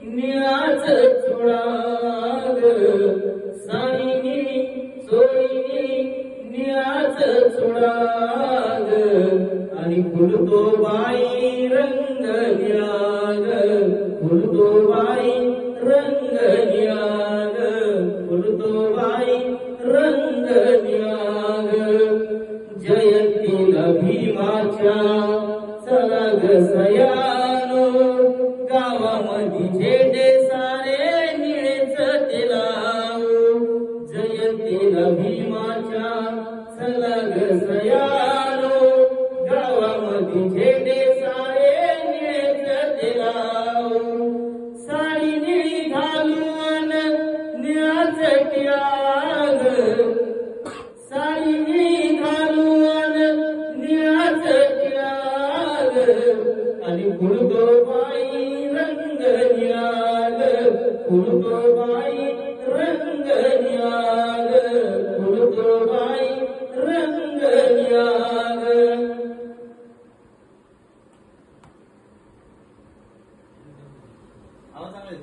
निळाच चुडाग साडीनी चोळीनी निळाच चुडाग आणि फुलतो बाई रंग निळाग फुलतो बाई रंग निळाग फुलतो बाई रंग निळाग जयंतीला भीमाच्या चला ग सयानो गावामध्ये झेंडे सारे निळेच ते लावू जयंतीला भीमाच्या चला ग सयानो गावामध्ये झेंडे सारे निळेच ते लावू साडी निळी घालून निळाच टिळाग साडी निळी घालून निळाच टिळाग आणि फुलतो बाई रंग निळाग फुलतो बाई रंग निळाग फुलतो बाई रंग निळाग आवाज चांगला